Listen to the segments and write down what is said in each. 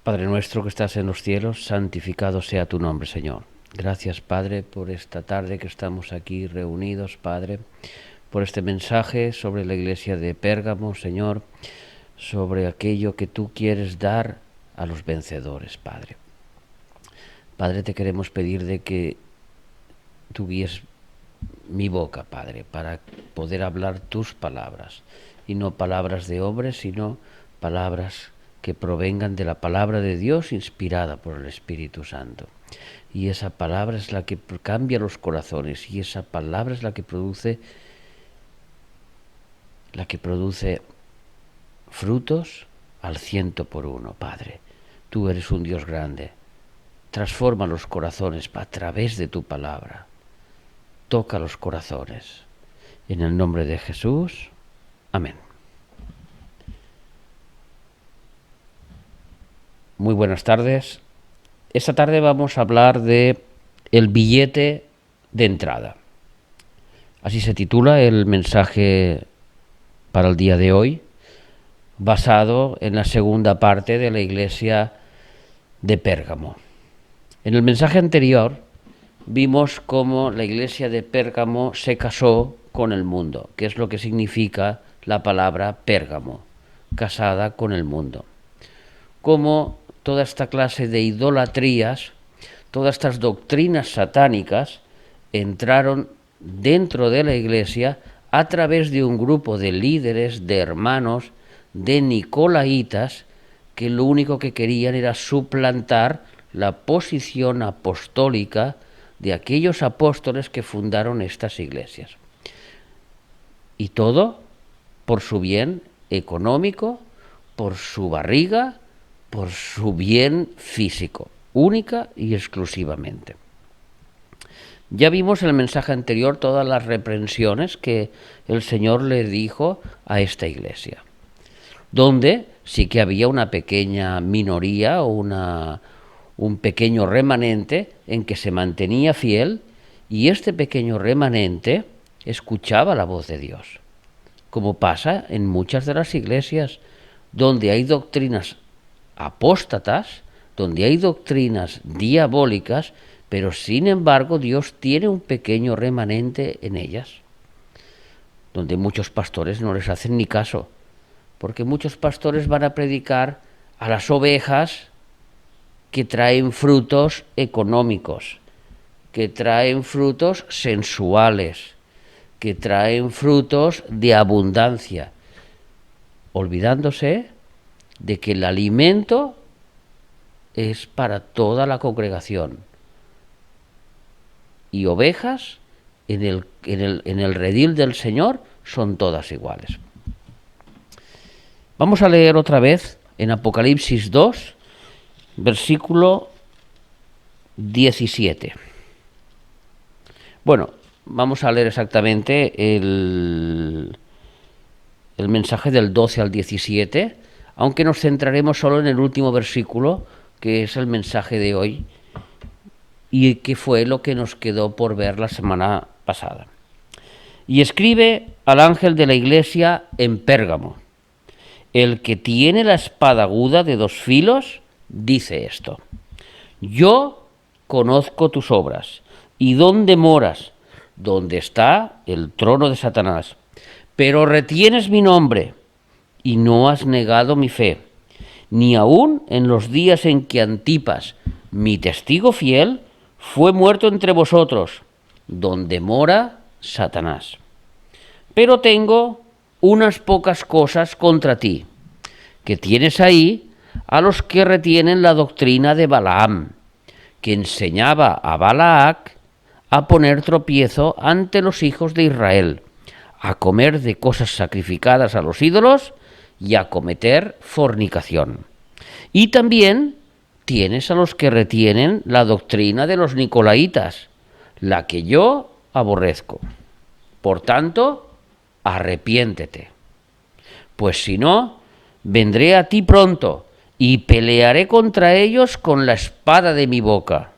Padre nuestro que estás en los cielos, santificado sea tu nombre, Señor. Gracias, Padre, por esta tarde que estamos aquí reunidos, Padre, por este mensaje sobre la iglesia de Pérgamo, Señor, sobre aquello que tú quieres dar a los vencedores, Padre. Padre, te queremos pedir de que tú guíes mi boca, Padre, para poder hablar tus palabras, y no palabras de hombres, sino palabras que provengan de la palabra de Dios inspirada por el Espíritu Santo. Y esa palabra es la que cambia los corazones, y esa palabra es la que produce frutos al 100 por 1, Padre. Tú eres un Dios grande. Transforma los corazones a través de tu palabra. Toca los corazones. En el nombre de Jesús. Amén. Muy buenas tardes. Esta tarde vamos a hablar de el billete de entrada. Así se titula el mensaje para el día de hoy, basado en la segunda parte de la iglesia de Pérgamo. En el mensaje anterior vimos cómo la iglesia de Pérgamo se casó con el mundo, que es lo que significa la palabra Pérgamo, casada con el mundo. Cómo toda esta clase de idolatrías, todas estas doctrinas satánicas entraron dentro de la iglesia a través de un grupo de líderes, de hermanos, de nicolaitas, que lo único que querían era suplantar la posición apostólica de aquellos apóstoles que fundaron estas iglesias. Y todo por su bien económico, por su barriga, por su bien físico, única y exclusivamente. Ya vimos en el mensaje anterior todas las reprensiones que el Señor le dijo a esta iglesia, donde sí que había una pequeña minoría o un pequeño remanente en que se mantenía fiel, y este pequeño remanente escuchaba la voz de Dios, como pasa en muchas de las iglesias donde hay doctrinas apóstatas, donde hay doctrinas diabólicas, pero sin embargo Dios tiene un pequeño remanente en ellas, donde muchos pastores no les hacen ni caso, porque muchos pastores van a predicar a las ovejas que traen frutos económicos, que traen frutos sensuales, que traen frutos de abundancia, olvidándose de que el alimento es para toda la congregación. Y ovejas en el redil del Señor son todas iguales. Vamos a leer otra vez en Apocalipsis 2, versículo 17. Bueno, vamos a leer exactamente el mensaje del 12 al 17, aunque nos centraremos solo en el último versículo, que es el mensaje de hoy, y que fue lo que nos quedó por ver la semana pasada. Y escribe al ángel de la iglesia en Pérgamo: el que tiene la espada aguda de 2 filos, dice esto: yo conozco tus obras, y dónde moras, donde está el trono de Satanás, pero retienes mi nombre, y no has negado mi fe, ni aun en los días en que Antipas, mi testigo fiel, fue muerto entre vosotros, donde mora Satanás. Pero tengo unas pocas cosas contra ti, que tienes ahí a los que retienen la doctrina de Balaam, que enseñaba a Balac a poner tropiezo ante los hijos de Israel, a comer de cosas sacrificadas a los ídolos y a cometer fornicación. Y también tienes a los que retienen la doctrina de los nicolaitas, la que yo aborrezco. Por tanto, arrepiéntete, pues si no, vendré a ti pronto y pelearé contra ellos con la espada de mi boca.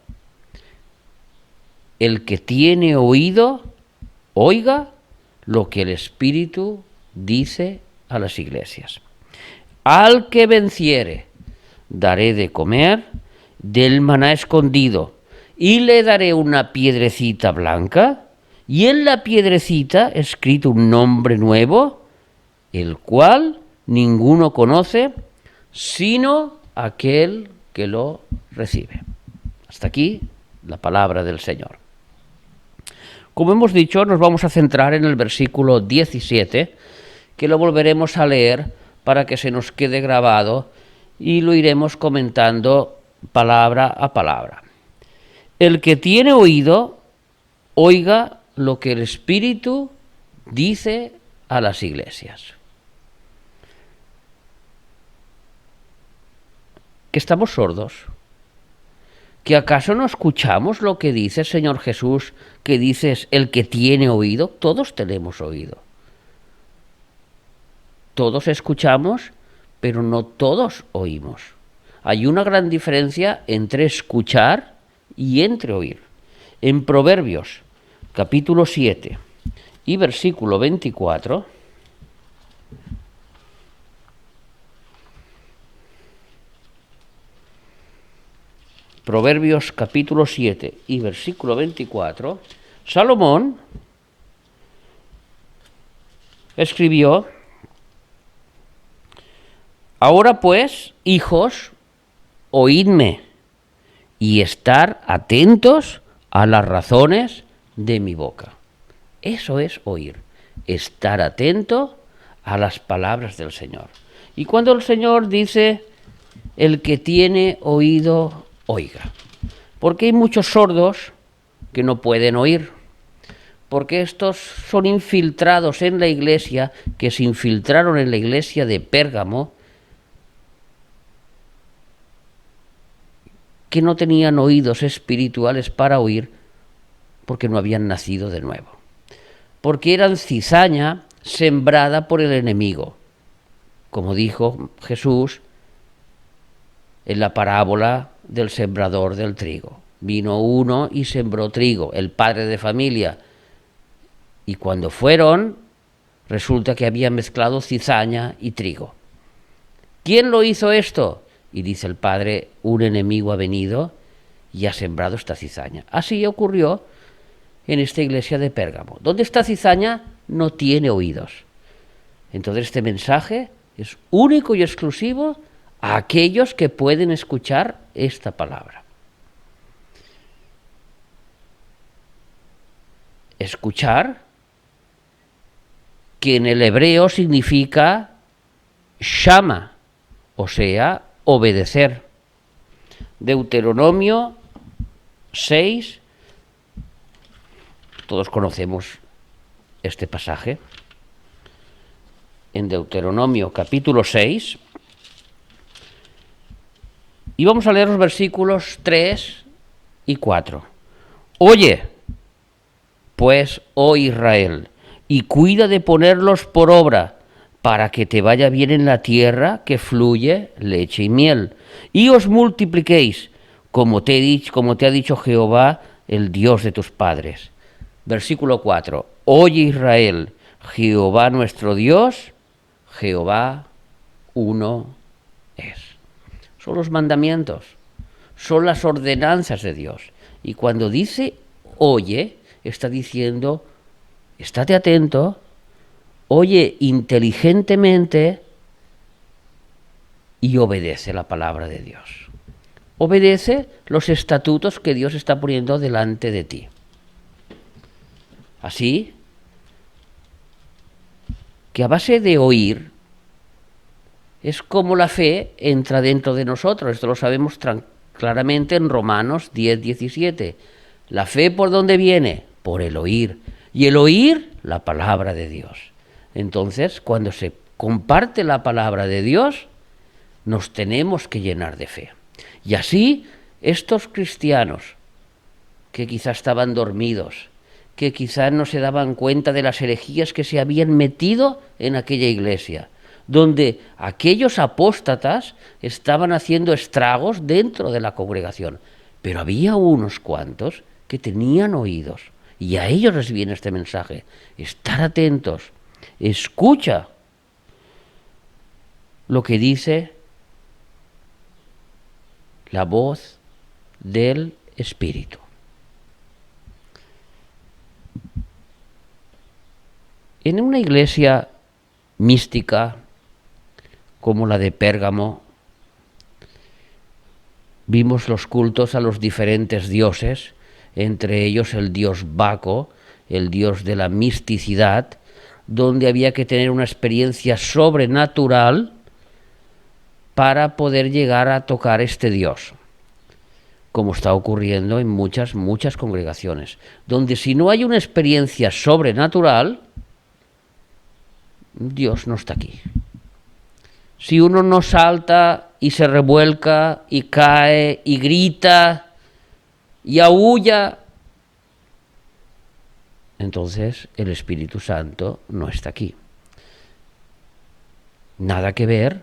El que tiene oído, oiga lo que el Espíritu dice a las iglesias. Al que venciere, daré de comer del maná escondido, y le daré una piedrecita blanca, y en la piedrecita escrito un nombre nuevo, el cual ninguno conoce, sino aquel que lo recibe. Hasta aquí la palabra del Señor. Como hemos dicho, nos vamos a centrar en el versículo 17, que lo volveremos a leer para que se nos quede grabado y lo iremos comentando palabra a palabra. El que tiene oído, oiga lo que el Espíritu dice a las iglesias. ¿Que estamos sordos? ¿Que acaso no escuchamos lo que dice el Señor Jesús, que dices el que tiene oído? Todos tenemos oído. Todos escuchamos, pero no todos oímos. Hay una gran diferencia entre escuchar y entre oír. En Proverbios, capítulo 7 y versículo 24, Proverbios capítulo 7 y versículo 24, Salomón escribió: ahora pues, hijos, oídme y estar atentos a las razones de mi boca. Eso es oír, estar atento a las palabras del Señor. Y cuando el Señor dice, el que tiene oído, oiga. Porque hay muchos sordos que no pueden oír. Porque estos son infiltrados en la iglesia, que se infiltraron en la iglesia de Pérgamo, que no tenían oídos espirituales para oír porque no habían nacido de nuevo. Porque eran cizaña sembrada por el enemigo. Como dijo Jesús en la parábola del sembrador del trigo. Vino uno y sembró trigo, el padre de familia. Y cuando fueron, resulta que había mezclado cizaña y trigo. ¿Quién lo hizo esto? Y dice el padre, un enemigo ha venido y ha sembrado esta cizaña. Así ocurrió en esta iglesia de Pérgamo. Donde esta cizaña no tiene oídos. Entonces este mensaje es único y exclusivo a aquellos que pueden escuchar esta palabra. Escuchar, que en el hebreo significa shama, o sea, obedecer. Deuteronomio 6, todos conocemos este pasaje. En Deuteronomio capítulo 6, y vamos a leer los versículos 3 y 4. Oye, pues, oh Israel, y cuida de ponerlos por obra, para que te vaya bien en la tierra que fluye leche y miel, y os multipliquéis, como te ha dicho Jehová, el Dios de tus padres. Versículo 4. Oye Israel, Jehová nuestro Dios, Jehová uno es. Son los mandamientos, son las ordenanzas de Dios. Y cuando dice oye, está diciendo, estate atento, oye inteligentemente y obedece la palabra de Dios. Obedece los estatutos que Dios está poniendo delante de ti. Así que a base de oír, es como la fe entra dentro de nosotros. Esto lo sabemos claramente en Romanos 10, 17. La fe, ¿por dónde viene? Por el oír. Y el oír, la palabra de Dios. Entonces, cuando se comparte la palabra de Dios, nos tenemos que llenar de fe. Y así, estos cristianos que quizás estaban dormidos, que quizás no se daban cuenta de las herejías que se habían metido en aquella iglesia, donde aquellos apóstatas estaban haciendo estragos dentro de la congregación. Pero había unos cuantos que tenían oídos, y a ellos les viene este mensaje. Estar atentos, escucha lo que dice la voz del Espíritu. En una iglesia mística como la de Pérgamo, vimos los cultos a los diferentes dioses, entre ellos el dios Baco, el dios de la misticidad, donde había que tener una experiencia sobrenatural para poder llegar a tocar este dios, como está ocurriendo en muchas congregaciones, donde si no hay una experiencia sobrenatural, Dios no está aquí. Si uno no salta y se revuelca y cae y grita y aúlla, entonces el Espíritu Santo no está aquí. Nada que ver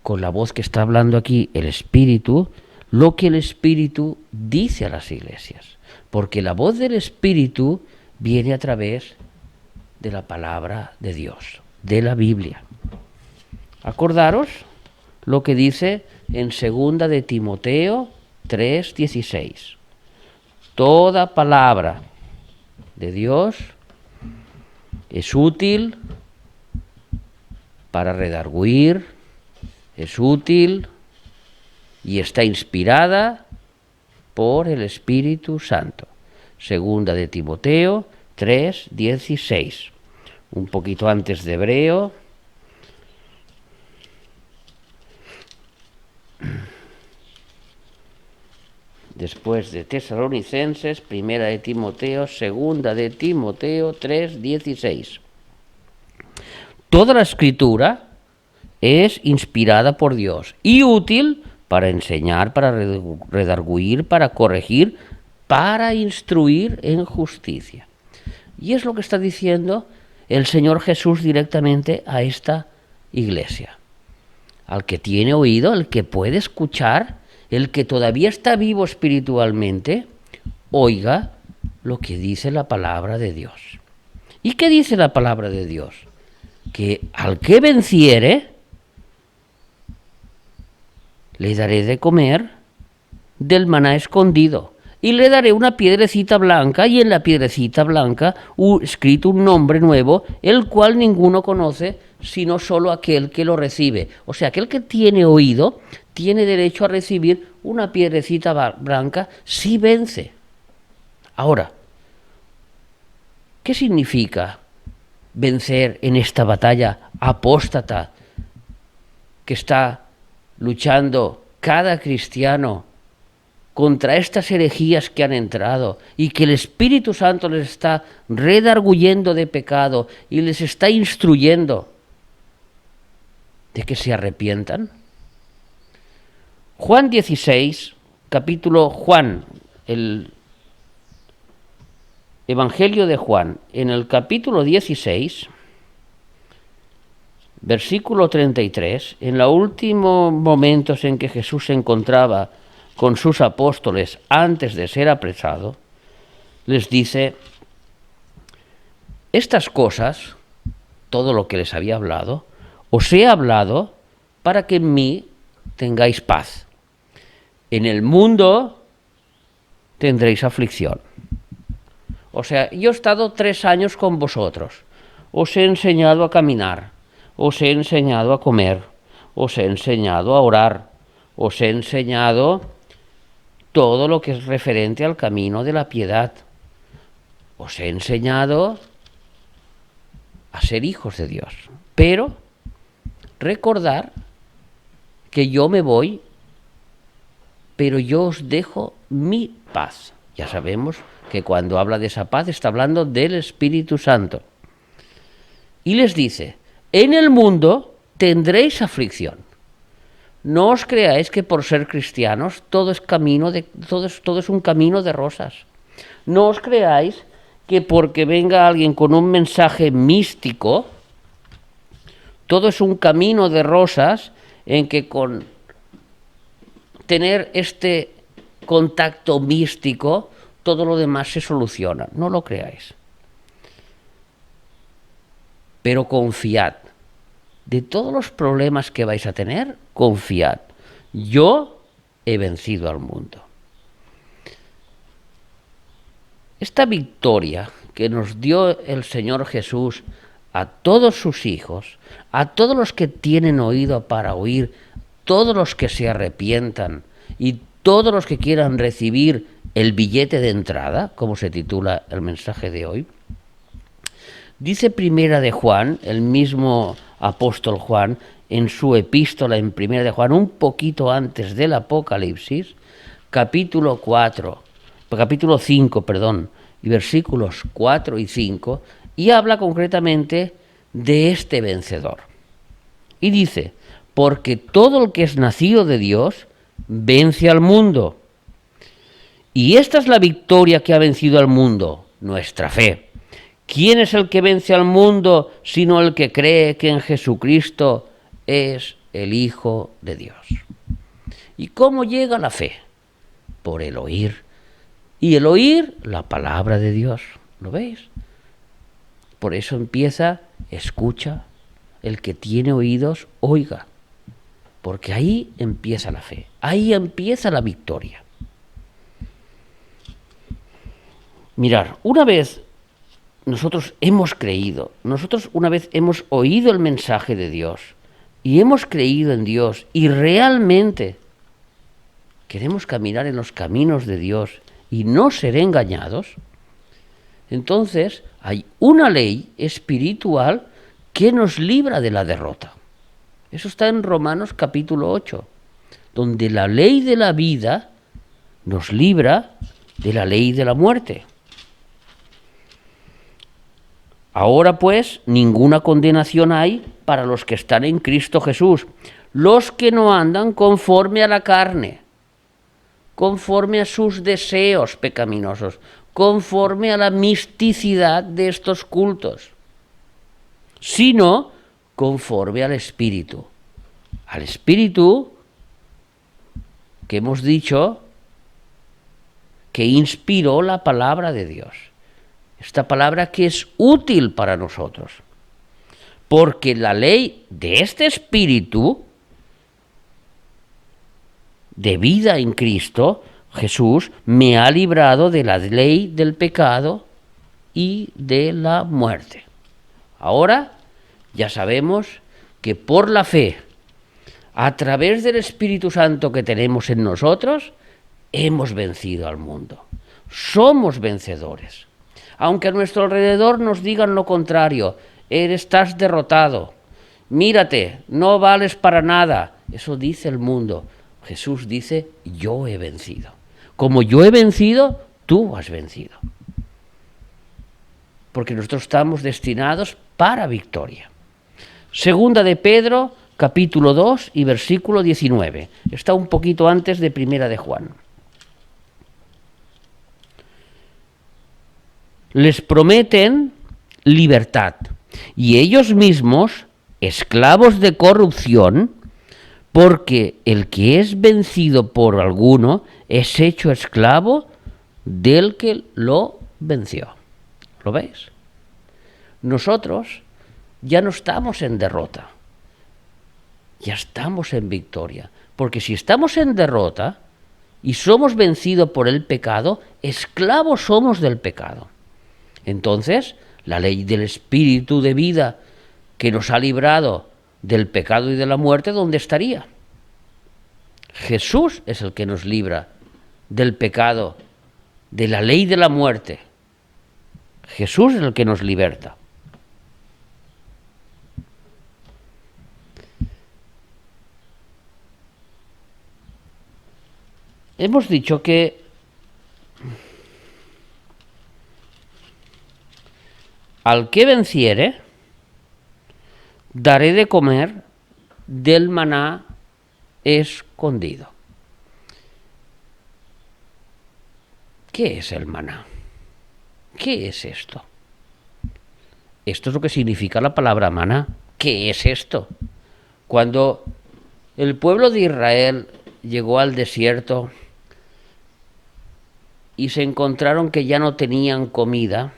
con la voz que está hablando aquí el Espíritu, lo que el Espíritu dice a las iglesias. Porque la voz del Espíritu viene a través de la palabra de Dios, de la Biblia. Acordaros lo que dice en 2 de Timoteo 3:16. Toda palabra de Dios es útil para redarguir, es útil y está inspirada por el Espíritu Santo. 2 de Timoteo 3:16. Un poquito antes de Hebreo. Después de Tesalonicenses, 1 de Timoteo, 2 de Timoteo 3:16. Toda la Escritura es inspirada por Dios y útil para enseñar, para redarguir, para corregir, para instruir en justicia. Y es lo que está diciendo el Señor Jesús directamente a esta iglesia. Al que tiene oído, el que puede escuchar, el que todavía está vivo espiritualmente, oiga lo que dice la palabra de Dios. ¿Y qué dice la palabra de Dios? Que al que venciere, le daré de comer del maná escondido, y le daré una piedrecita blanca, y en la piedrecita blanca escrito un nombre nuevo, el cual ninguno conoce, sino solo aquel que lo recibe. O sea, aquel que tiene oído tiene derecho a recibir una piedrecita blanca si vence. Ahora, ¿qué significa vencer en esta batalla apóstata que está luchando cada cristiano contra estas herejías que han entrado y que el Espíritu Santo les está redarguyendo de pecado y les está instruyendo de que se arrepientan? Juan 16, capítulo Juan, el Evangelio de Juan, en el capítulo 16, versículo 33, en los últimos momentos en que Jesús se encontraba con sus apóstoles antes de ser apresado, les dice: estas cosas, todo lo que les había hablado, os he hablado para que en mí tengáis paz. En el mundo tendréis aflicción. O sea, yo he estado 3 años con vosotros, os he enseñado a caminar, os he enseñado a comer, os he enseñado a orar, os he enseñado todo lo que es referente al camino de la piedad. Os he enseñado a ser hijos de Dios. Pero recordar que yo me voy, pero yo os dejo mi paz. Ya sabemos que cuando habla de esa paz está hablando del Espíritu Santo. Y les dice: en el mundo tendréis aflicción. No os creáis que por ser cristianos todo es un camino de rosas. No os creáis que porque venga alguien con un mensaje místico, todo es un camino de rosas en que con tener este contacto místico todo lo demás se soluciona. No lo creáis. Pero confiad. De todos los problemas que vais a tener, confiad. Yo he vencido al mundo. Esta victoria que nos dio el Señor Jesús a todos sus hijos, a todos los que tienen oído para oír, todos los que se arrepientan y todos los que quieran recibir el billete de entrada, como se titula el mensaje de hoy, dice Primera de Juan, el mismo apóstol Juan, en su epístola en Primera de Juan, un poquito antes del Apocalipsis, capítulo 5, y versículos 4 y 5, y habla concretamente de este vencedor. Y dice, porque todo el que es nacido de Dios vence al mundo. Y esta es la victoria que ha vencido al mundo, nuestra fe. ¿Quién es el que vence al mundo sino el que cree que en Jesucristo es el Hijo de Dios? ¿Y cómo llega la fe? Por el oír. Y el oír la palabra de Dios. ¿Lo veis? Por eso empieza, escucha, el que tiene oídos, oiga. Porque ahí empieza la fe, ahí empieza la victoria. Mirar, una vez nosotros hemos creído, nosotros una vez hemos oído el mensaje de Dios y hemos creído en Dios y realmente queremos caminar en los caminos de Dios y no ser engañados, entonces hay una ley espiritual que nos libra de la derrota. Eso está en Romanos capítulo 8, donde la ley de la vida nos libra de la ley de la muerte. Ahora pues, ninguna condenación hay para los que están en Cristo Jesús, los que no andan conforme a la carne, conforme a sus deseos pecaminosos, conforme a la misticidad de estos cultos, sino conforme al Espíritu. Al Espíritu que hemos dicho que inspiró la palabra de Dios. Esta palabra que es útil para nosotros. Porque la ley de este Espíritu de vida en Cristo, Jesús, me ha librado de la ley del pecado y de la muerte. Ahora ya sabemos que por la fe, a través del Espíritu Santo que tenemos en nosotros, hemos vencido al mundo. Somos vencedores. Aunque a nuestro alrededor nos digan lo contrario, estás derrotado, mírate, no vales para nada. Eso dice el mundo. Jesús dice, yo he vencido. Como yo he vencido, tú has vencido. Porque nosotros estamos destinados para victoria. Segunda de Pedro, capítulo 2 y versículo 19. Está un poquito antes de Primera de Juan. Les prometen libertad y ellos mismos, esclavos de corrupción, porque el que es vencido por alguno es hecho esclavo del que lo venció. ¿Lo veis? Nosotros ya no estamos en derrota, ya estamos en victoria, porque si estamos en derrota y somos vencidos por el pecado, esclavos somos del pecado. Entonces, la ley del Espíritu de vida que nos ha librado del pecado y de la muerte, ¿dónde estaría? Jesús es el que nos libra del pecado, de la ley de la muerte. Jesús es el que nos liberta. Hemos dicho que al que venciere, daré de comer del maná escondido. ¿Qué es el maná? ¿Qué es esto? Esto es lo que significa la palabra maná. ¿Qué es esto? Cuando el pueblo de Israel llegó al desierto y se encontraron que ya no tenían comida,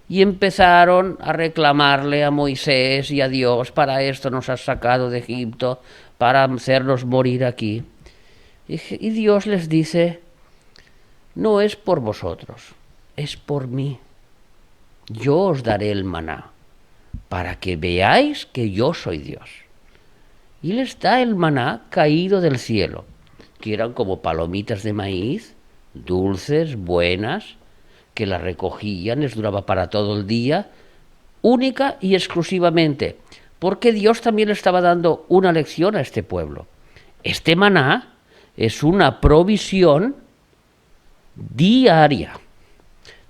y empezaron a reclamarle a Moisés y a Dios, para esto nos has sacado de Egipto, para hacernos morir aquí. Y Dios les dice, no es por vosotros, es por mí. Yo os daré el maná, para que veáis que yo soy Dios. Y les da el maná caído del cielo, que eran como palomitas de maíz, dulces, buenas, que las recogían, les duraba para todo el día, única y exclusivamente, porque Dios también le estaba dando una lección a este pueblo. Este maná es una provisión diaria.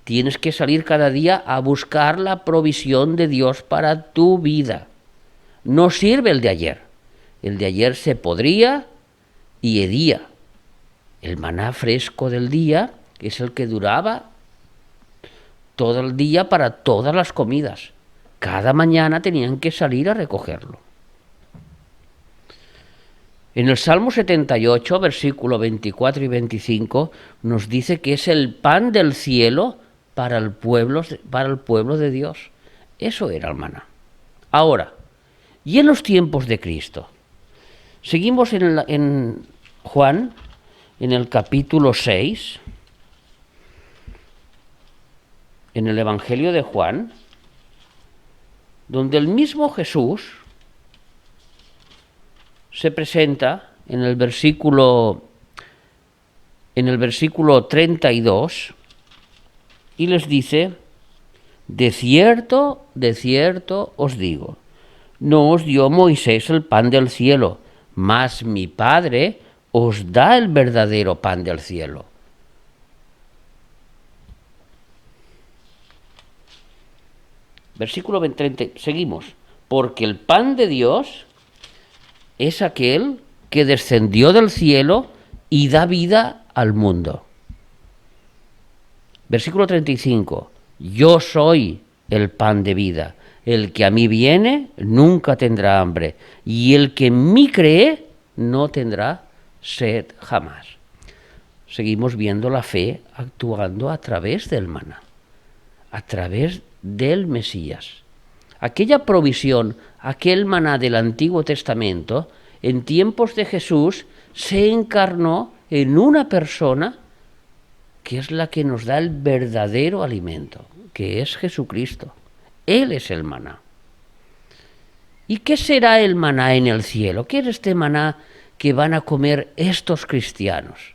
Tienes que salir cada día a buscar la provisión de Dios para tu vida. No sirve el de ayer. El de ayer se podría y hedía. El maná fresco del día es el que duraba todo el día para todas las comidas. Cada mañana tenían que salir a recogerlo. En el Salmo 78, versículo 24 y 25, nos dice que es el pan del cielo para el pueblo de Dios. Eso era el maná. Ahora, y en los tiempos de Cristo, seguimos en Juan, en el capítulo 6, en el Evangelio de Juan, donde el mismo Jesús se presenta en el versículo 32 y les dice, de cierto os digo, no os dio Moisés el pan del cielo, mas mi Padre os da el verdadero pan del cielo. Versículo 30, seguimos. Porque el pan de Dios es aquel que descendió del cielo y da vida al mundo. Versículo 35. Yo soy el pan de vida. El que a mí viene nunca tendrá hambre, y el que en mí cree no tendrá sed jamás. Seguimos viendo la fe actuando a través del maná, a través del Mesías. Aquella provisión, aquel maná del Antiguo Testamento, en tiempos de Jesús, se encarnó en una persona que es la que nos da el verdadero alimento, que es Jesucristo. Él es el maná. ¿Y qué será el maná en el cielo? ¿Qué es este maná que van a comer estos cristianos?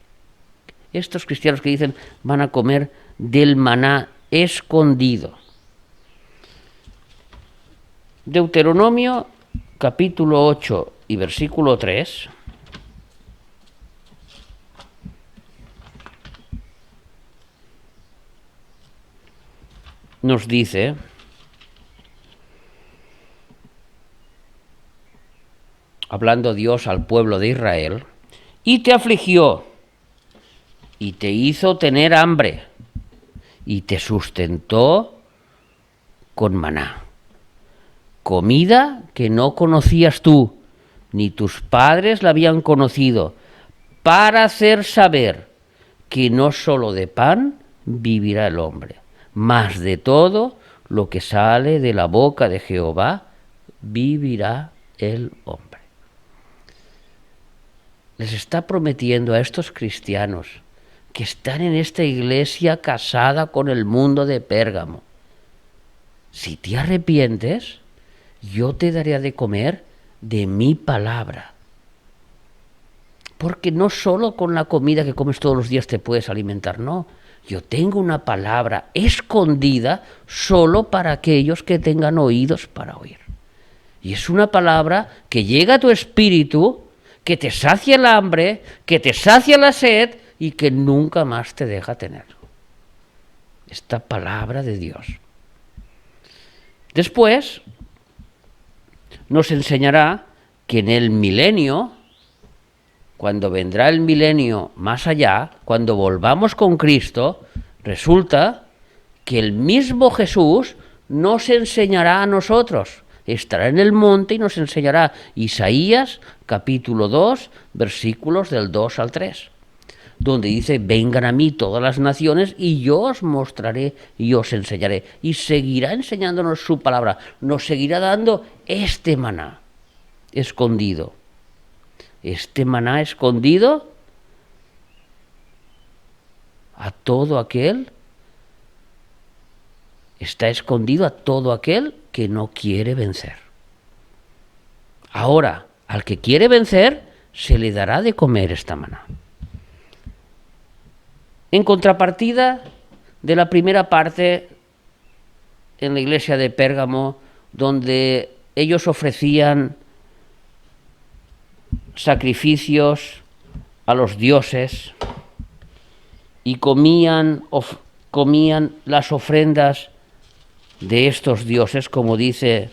Estos cristianos que dicen van a comer del maná escondido. Deuteronomio capítulo 8 y versículo 3 nos dice, hablando Dios al pueblo de Israel, y te afligió, y te hizo tener hambre, y te sustentó con maná, comida que no conocías tú, ni tus padres la habían conocido, para hacer saber que no solo de pan vivirá el hombre, mas de todo lo que sale de la boca de Jehová vivirá el hombre. Les está prometiendo a estos cristianos que están en esta iglesia casada con el mundo de Pérgamo, si te arrepientes, yo te daré de comer de mi palabra. Porque no solo con la comida que comes todos los días te puedes alimentar, no. Yo tengo una palabra escondida solo para aquellos que tengan oídos para oír. Y es una palabra que llega a tu espíritu, que te sacia el hambre, que te sacia la sed y que nunca más te deja tener. Esta palabra de Dios. Después nos enseñará que en el milenio, cuando vendrá el milenio más allá, cuando volvamos con Cristo, resulta que el mismo Jesús nos enseñará a nosotros. Estará en el monte y nos enseñará Isaías capítulo 2, versículos del 2 al 3. Donde dice, vengan a mí todas las naciones y yo os mostraré y os enseñaré. Y seguirá enseñándonos su palabra, nos seguirá dando este maná escondido. Este maná escondido a todo aquel, está escondido a todo aquel que no quiere vencer. Ahora, al que quiere vencer, se le dará de comer esta maná. En contrapartida de la primera parte en la iglesia de Pérgamo, donde ellos ofrecían sacrificios a los dioses y comían las ofrendas de estos dioses, como dice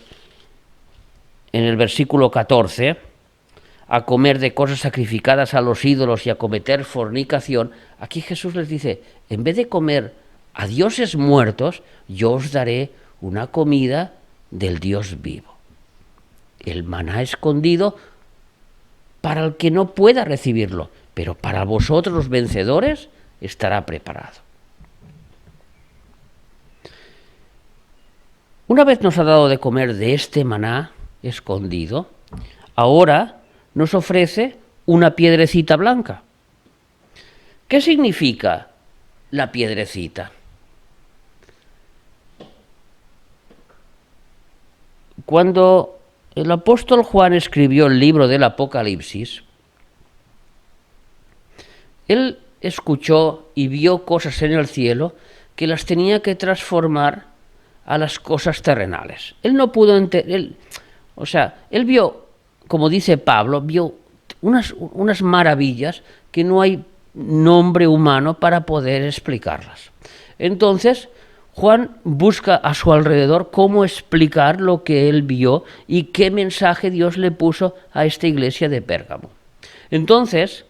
en el versículo 14, a comer de cosas sacrificadas a los ídolos y a cometer fornicación. Aquí Jesús les dice, en vez de comer a dioses muertos, yo os daré una comida del Dios vivo. El maná escondido para el que no pueda recibirlo, pero para vosotros los vencedores estará preparado. Una vez nos ha dado de comer de este maná escondido, ahora nos ofrece una piedrecita blanca. ¿Qué significa la piedrecita? Cuando el apóstol Juan escribió el libro del Apocalipsis, él escuchó y vio cosas en el cielo que las tenía que transformar a las cosas terrenales. Él no pudo entender, él vio, como dice Pablo, vio unas maravillas que no hay nombre humano para poder explicarlas. Entonces, Juan busca a su alrededor cómo explicar lo que él vio y qué mensaje Dios le puso a esta iglesia de Pérgamo. Entonces,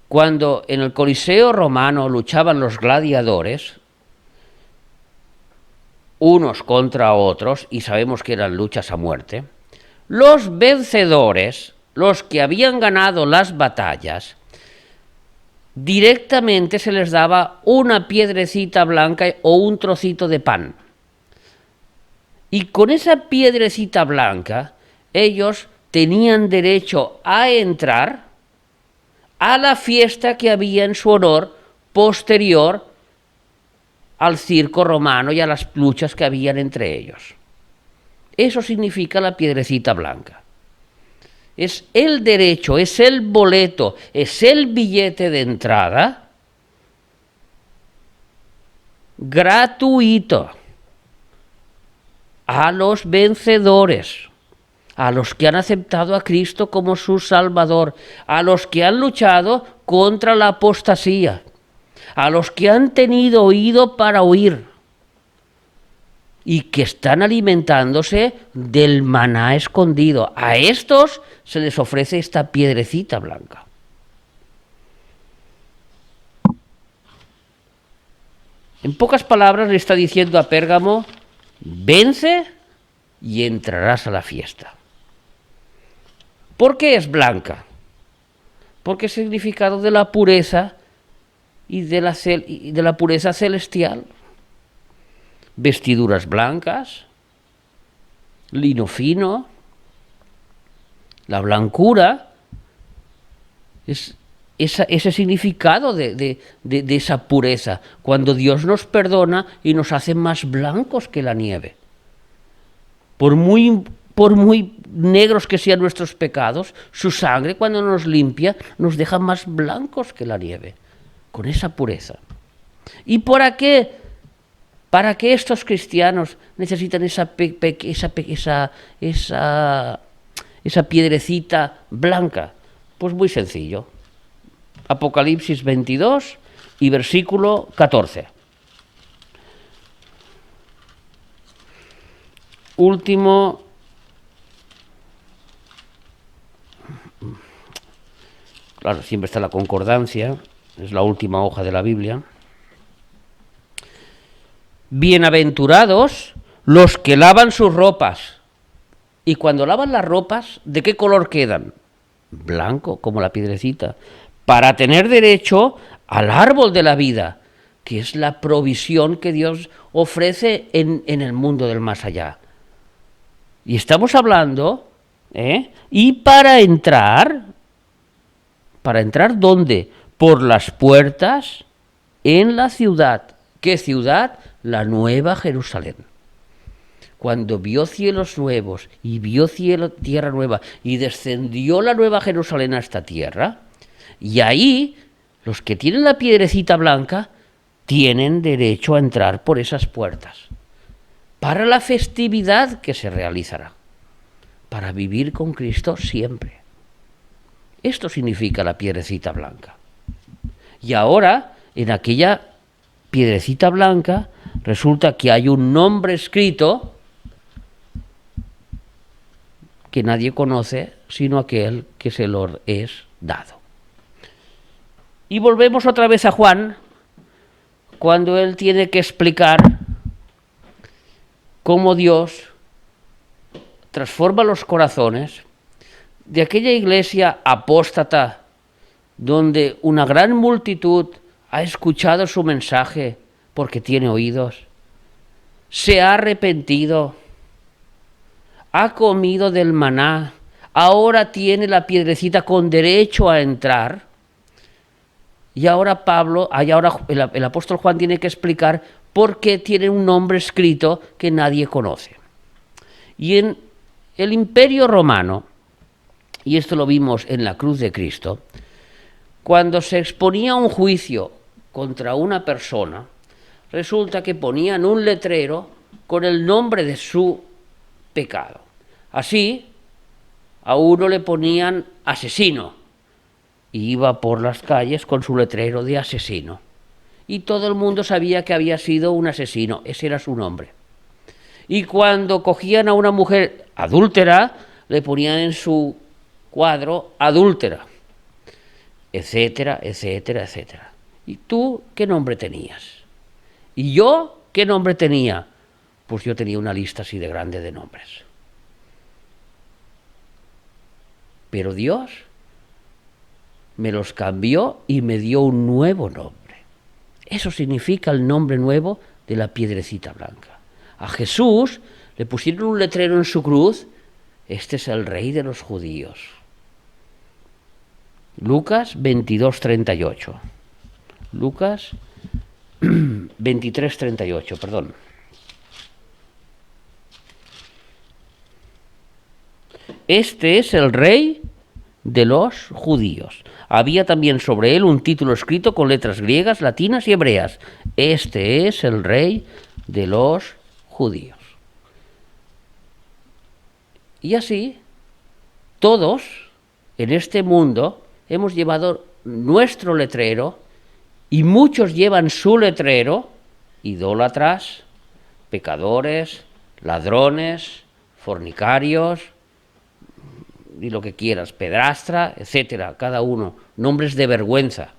cuando en el Coliseo romano luchaban los gladiadores, unos contra otros, y sabemos que eran luchas a muerte, los vencedores, los que habían ganado las batallas, directamente se les daba una piedrecita blanca o un trocito de pan. Y con esa piedrecita blanca, ellos tenían derecho a entrar a la fiesta que había en su honor posterior al circo romano y a las luchas que habían entre ellos. Eso significa la piedrecita blanca. Es el derecho, es el boleto, es el billete de entrada gratuito a los vencedores, a los que han aceptado a Cristo como su Salvador, a los que han luchado contra la apostasía, a los que han tenido oído para oír y que están alimentándose del maná escondido. A estos se les ofrece esta piedrecita blanca. En pocas palabras le está diciendo a Pérgamo, vence y entrarás a la fiesta. ¿Por qué es blanca? Porque es significado de la pureza y de la pureza celestial. Vestiduras blancas, lino fino, la blancura, es ese significado de esa pureza, cuando Dios nos perdona y nos hace más blancos que la nieve. Por muy negros que sean nuestros pecados, su sangre cuando nos limpia nos deja más blancos que la nieve, con esa pureza. ¿Y para qué estos cristianos necesitan esa piedrecita blanca? Pues muy sencillo. Apocalipsis 22 y versículo 14. Último, claro, siempre está la concordancia, es la última hoja de la Biblia. Bienaventurados los que lavan sus ropas. Y cuando lavan las ropas, ¿de qué color quedan? Blanco, como la piedrecita. Para tener derecho al árbol de la vida, que es la provisión que Dios ofrece en el mundo del más allá. Y estamos hablando, y para entrar ¿dónde? Por las puertas en la ciudad. ¿Qué ciudad? La Nueva Jerusalén. Cuando vio cielos nuevos y vio tierra nueva y descendió la Nueva Jerusalén a esta tierra, y ahí los que tienen la piedrecita blanca tienen derecho a entrar por esas puertas para la festividad que se realizará, para vivir con Cristo siempre. Esto significa la piedrecita blanca. Y ahora, en aquella piedrecita blanca, resulta que hay un nombre escrito que nadie conoce, sino aquel que se lo es dado. Y volvemos otra vez a Juan, cuando él tiene que explicar cómo Dios transforma los corazones de aquella iglesia apóstata, donde una gran multitud ha escuchado su mensaje porque tiene oídos, se ha arrepentido, ha comido del maná, ahora tiene la piedrecita con derecho a entrar. Y ahora el apóstol Juan tiene que explicar por qué tiene un nombre escrito que nadie conoce. Y en el Imperio Romano, y esto lo vimos en la cruz de Cristo, cuando se exponía un juicio contra una persona, resulta que ponían un letrero con el nombre de su pecado. Así, a uno le ponían asesino, y iba por las calles con su letrero de asesino. Y todo el mundo sabía que había sido un asesino, ese era su nombre. Y cuando cogían a una mujer adúltera, le ponían en su cuadro adúltera, etcétera, etcétera, etcétera. ¿Y tú qué nombre tenías? ¿Y yo qué nombre tenía? Pues yo tenía una lista así de grande de nombres. Pero Dios me los cambió y me dio un nuevo nombre. Eso significa el nombre nuevo de la piedrecita blanca. A Jesús le pusieron un letrero en su cruz: este es el Rey de los judíos. Lucas 22:38. Lucas 23:38, perdón. Este es el Rey de los judíos. Había también sobre él un título escrito con letras griegas, latinas y hebreas: este es el Rey de los judíos. Y así, todos en este mundo hemos llevado nuestro letrero, y muchos llevan su letrero: idólatras, pecadores, ladrones, fornicarios, y lo que quieras, pedrastra, etcétera, cada uno, nombres de vergüenza.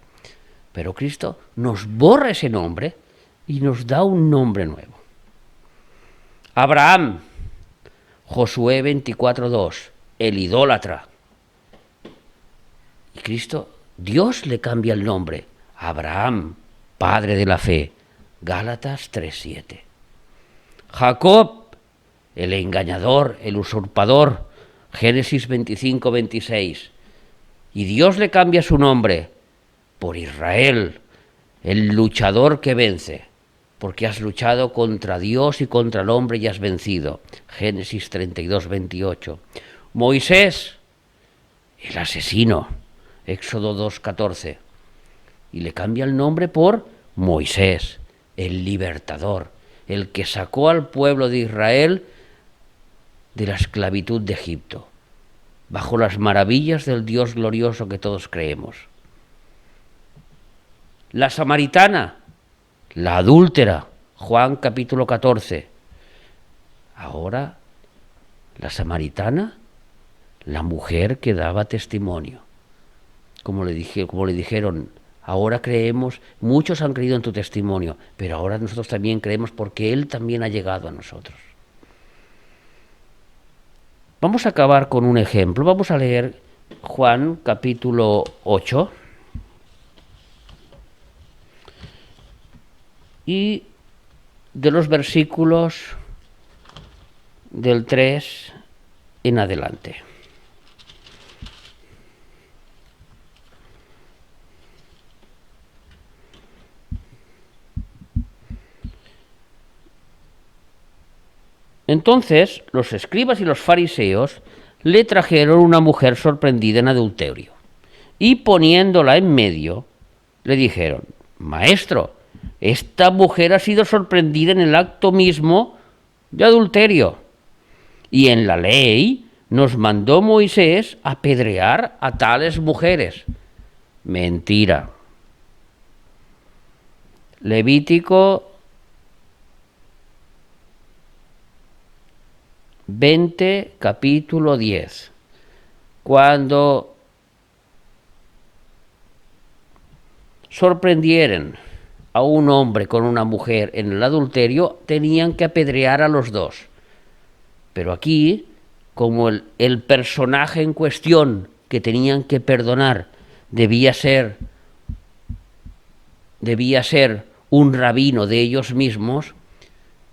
Pero Cristo nos borra ese nombre y nos da un nombre nuevo. Abraham, Josué 24:2, el idólatra. Y Cristo, Dios le cambia el nombre: Abraham, padre de la fe, Gálatas 3:7. Jacob, el engañador, el usurpador, Génesis 25:26. Y Dios le cambia su nombre por Israel, el luchador que vence, porque has luchado contra Dios y contra el hombre y has vencido. Génesis 32:28. Moisés, el asesino. Éxodo 2:14. Y le cambia el nombre por Moisés, el libertador, el que sacó al pueblo de Israel de la esclavitud de Egipto, bajo las maravillas del Dios glorioso que todos creemos. La samaritana, la adúltera, Juan capítulo 14. Ahora, la samaritana, la mujer que daba testimonio. Como le dijeron, ahora creemos, muchos han creído en tu testimonio, pero ahora nosotros también creemos porque Él también ha llegado a nosotros. Vamos a acabar con un ejemplo. Vamos a leer Juan capítulo 8 y de los versículos del 3 en adelante. Entonces los escribas y los fariseos le trajeron una mujer sorprendida en adulterio y poniéndola en medio, le dijeron: Maestro, esta mujer ha sido sorprendida en el acto mismo de adulterio. Y en la ley nos mandó Moisés apedrear a tales mujeres. Mentira. Levítico 20, capítulo 10. Cuando sorprendieran a un hombre con una mujer en el adulterio, tenían que apedrear a los dos. Pero aquí, como el personaje en cuestión que tenían que perdonar debía ser un rabino de ellos mismos,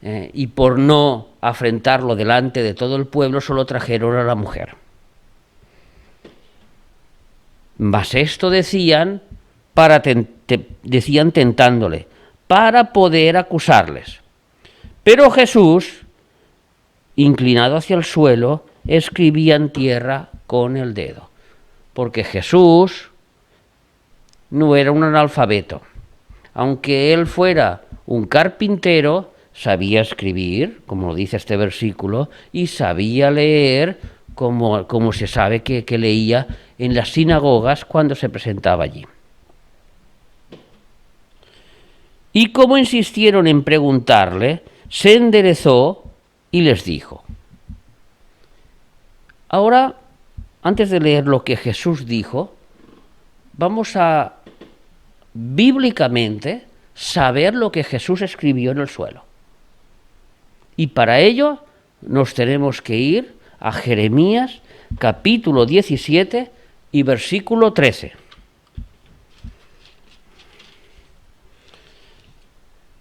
y por no afrentarlo delante de todo el pueblo, solo trajeron a la mujer. Mas esto decían tentándole, para poder acusarles. Pero Jesús, inclinado hacia el suelo, escribía en tierra con el dedo, porque Jesús no era un analfabeto. Aunque él fuera un carpintero, sabía escribir, como lo dice este versículo, y sabía leer como se sabe que leía en las sinagogas cuando se presentaba allí. Y como insistieron en preguntarle, se enderezó y les dijo. Ahora, antes de leer lo que Jesús dijo, vamos a bíblicamente saber lo que Jesús escribió en el suelo. Y para ello nos tenemos que ir a Jeremías capítulo 17 y versículo 13.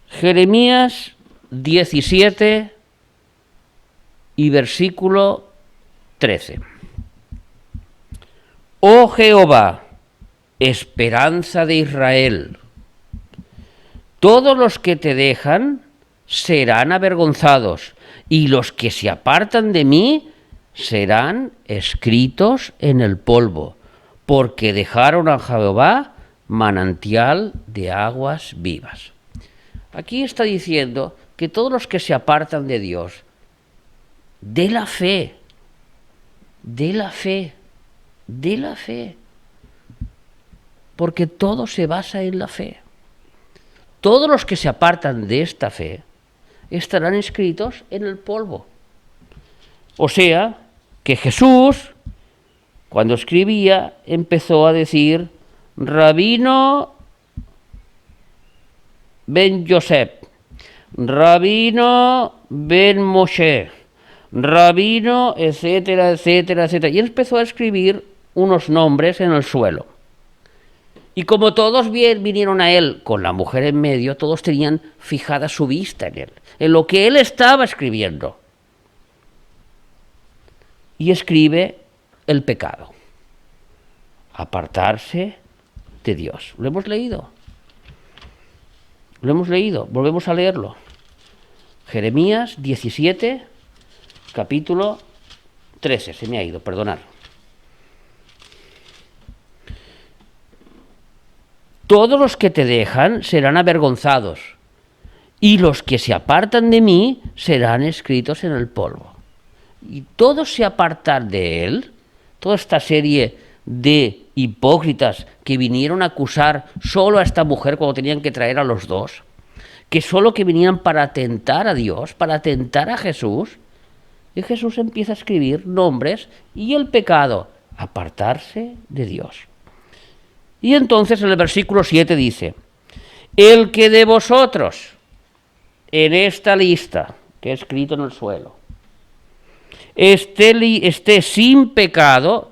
Jeremías 17 y versículo 13. Oh Jehová, esperanza de Israel, todos los que te dejan serán avergonzados, y los que se apartan de mí serán escritos en el polvo, porque dejaron a Jehová manantial de aguas vivas. Aquí está diciendo que todos los que se apartan de Dios, de la fe, porque todo se basa en la fe. Todos los que se apartan de esta fe estarán escritos en el polvo. O sea, que Jesús, cuando escribía, empezó a decir: Rabino ben Yosef, Rabino ben Moshe, Rabino, etcétera, etcétera, etcétera. Y empezó a escribir unos nombres en el suelo. Y como todos vinieron a él con la mujer en medio, todos tenían fijada su vista en él, en lo que él estaba escribiendo. Y escribe el pecado: apartarse de Dios. ¿Lo hemos leído? Lo hemos leído, volvemos a leerlo. Jeremías 17, capítulo 13, se me ha ido, perdonad. Todos los que te dejan serán avergonzados, y los que se apartan de mí serán escritos en el polvo. Y todos se apartan de él, toda esta serie de hipócritas que vinieron a acusar solo a esta mujer cuando tenían que traer a los dos, que solo que venían para tentar a Dios, para tentar a Jesús, y Jesús empieza a escribir nombres y el pecado: apartarse de Dios. Y entonces en el versículo 7 dice: el que de vosotros en esta lista que he escrito en el suelo esté sin pecado,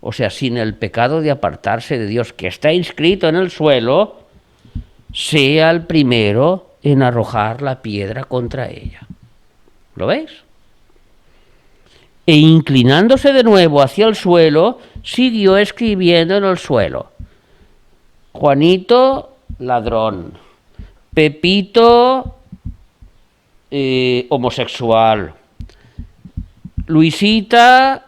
o sea, sin el pecado de apartarse de Dios que está inscrito en el suelo, sea el primero en arrojar la piedra contra ella. ¿Lo veis? E inclinándose de nuevo hacia el suelo, siguió escribiendo en el suelo: Juanito, ladrón. Pepito, homosexual. Luisita,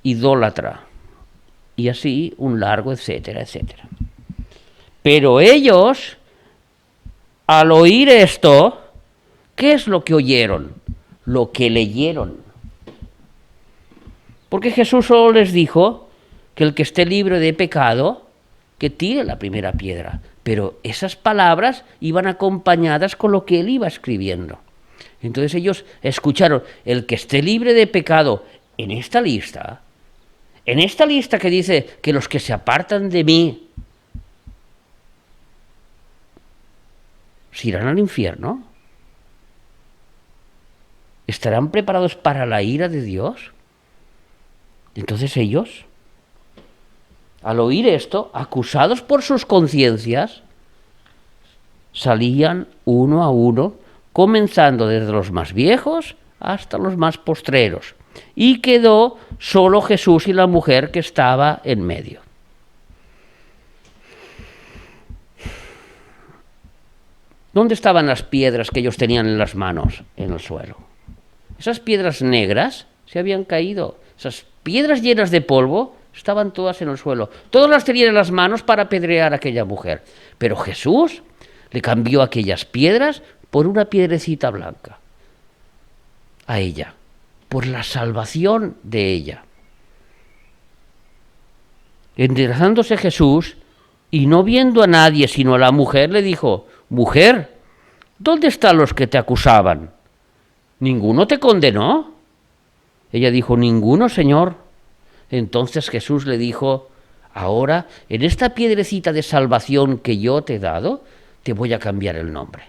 idólatra. Y así un largo, etcétera, etcétera. Pero ellos, al oír esto, ¿qué es lo que oyeron? Lo que leyeron. Porque Jesús solo les dijo que el que esté libre de pecado, que tire la primera piedra. Pero esas palabras iban acompañadas con lo que él iba escribiendo. Entonces ellos escucharon, el que esté libre de pecado, en esta lista que dice que los que se apartan de mí se irán al infierno, ¿estarán preparados para la ira de Dios? Entonces ellos, al oír esto, acusados por sus conciencias, salían uno a uno, comenzando desde los más viejos hasta los más postreros. Y quedó solo Jesús y la mujer que estaba en medio. ¿Dónde estaban las piedras que ellos tenían en las manos? En el suelo. Esas piedras negras se habían caído. Esas piedras llenas de polvo estaban todas en el suelo. Todas las tenían en las manos para apedrear a aquella mujer. Pero Jesús le cambió aquellas piedras por una piedrecita blanca. A ella. Por la salvación de ella. Enderezándose Jesús y no viendo a nadie sino a la mujer, le dijo: Mujer, ¿dónde están los que te acusaban? ¿Ninguno te condenó? Ella dijo: Ninguno, Señor. Entonces Jesús le dijo: Ahora, en esta piedrecita de salvación que yo te he dado, te voy a cambiar el nombre.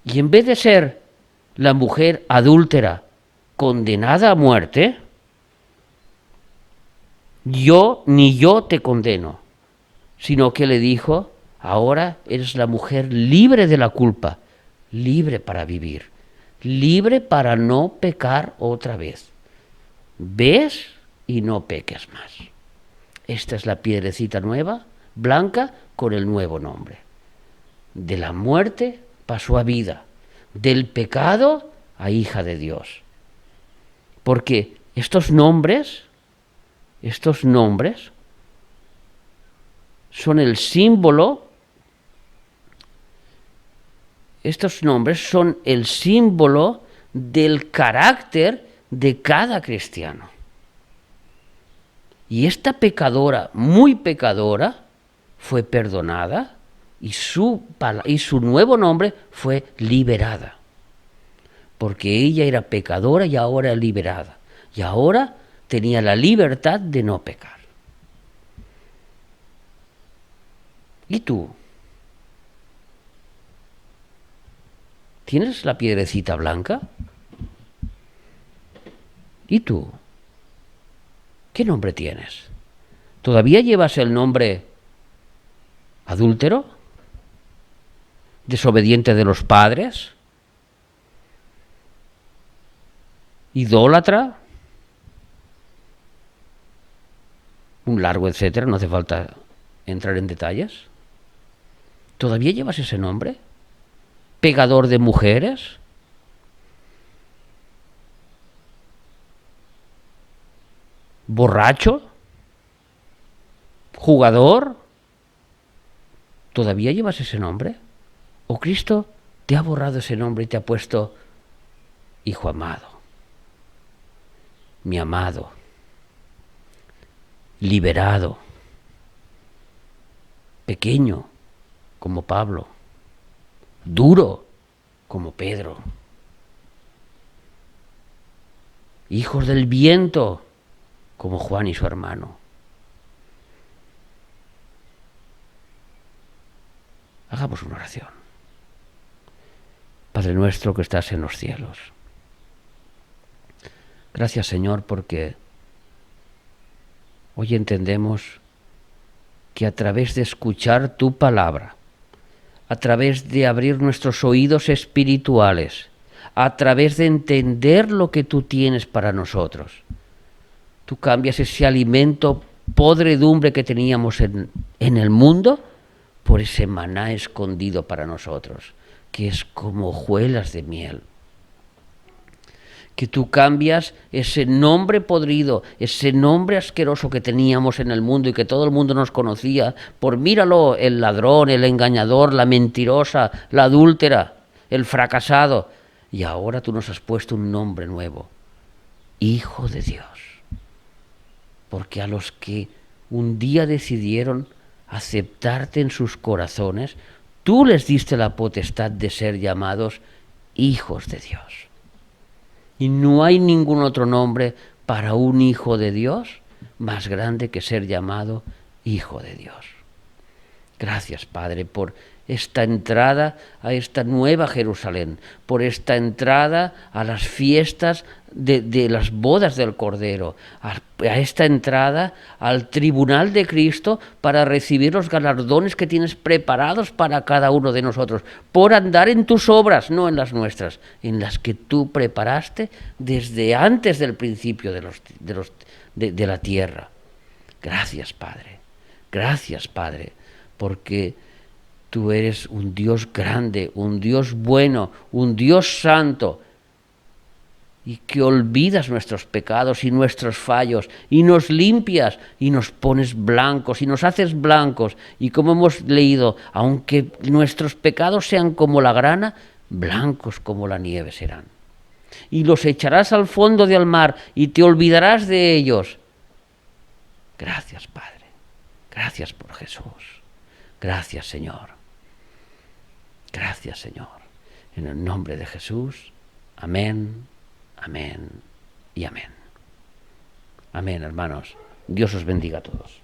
Y en vez de ser la mujer adúltera condenada a muerte, ni yo te condeno, sino que le dijo: ahora eres la mujer libre de la culpa, libre para vivir, libre para no pecar otra vez. ¿Ves? Y no peques más. Esta es la piedrecita nueva, blanca, con el nuevo nombre. De la muerte pasó a vida, del pecado a hija de Dios. Porque estos nombres son el símbolo, del carácter de cada cristiano. Y esta pecadora, muy pecadora, fue perdonada y su nuevo nombre fue liberada. Porque ella era pecadora y ahora liberada. Y ahora tenía la libertad de no pecar. ¿Y tú? ¿Tienes la piedrecita blanca? ¿Y tú? ¿Qué nombre tienes? ¿Todavía llevas el nombre adúltero? ¿Desobediente de los padres? ¿Idólatra? Un largo etcétera, no hace falta entrar en detalles. ¿Todavía llevas ese nombre? ¿Pegador de mujeres? ¿Borracho? ¿Jugador? ¿Todavía llevas ese nombre? ¿O Cristo te ha borrado ese nombre y te ha puesto hijo amado, mi amado, liberado, pequeño como Pablo, duro como Pedro, hijos del viento como Juan y su hermano? Hagamos una oración. Padre nuestro que estás en los cielos, gracias, Señor, porque hoy entendemos que a través de escuchar tu palabra, a través de abrir nuestros oídos espirituales, a través de entender lo que tú tienes para nosotros, tú cambias ese alimento podredumbre que teníamos en el mundo por ese maná escondido para nosotros, que es como hojuelas de miel. que tú cambias ese nombre podrido, ese nombre asqueroso que teníamos en el mundo y que todo el mundo nos conocía, por míralo, el ladrón, el engañador, la mentirosa, la adúltera, el fracasado. Y ahora tú nos has puesto un nombre nuevo, Hijo de Dios. Porque a los que un día decidieron aceptarte en sus corazones, tú les diste la potestad de ser llamados hijos de Dios. Y no hay ningún otro nombre para un hijo de Dios más grande que ser llamado Hijo de Dios. Gracias, Padre, por esta entrada a esta nueva Jerusalén, por esta entrada a las fiestas de las bodas del Cordero, a esta entrada al tribunal de Cristo para recibir los galardones que tienes preparados para cada uno de nosotros, por andar en tus obras, no en las nuestras, en las que tú preparaste desde antes del principio de la tierra. Gracias, Padre, porque tú eres un Dios grande, un Dios bueno, un Dios santo, y que olvidas nuestros pecados y nuestros fallos, y nos limpias, y nos pones blancos, y nos haces blancos, y como hemos leído, aunque nuestros pecados sean como la grana, blancos como la nieve serán. Y los echarás al fondo del mar, y te olvidarás de ellos. Gracias, Padre. Gracias por Jesús. Gracias, Señor. Gracias, Señor. En el nombre de Jesús. Amén, amén y amén. Amén, hermanos. Dios os bendiga a todos.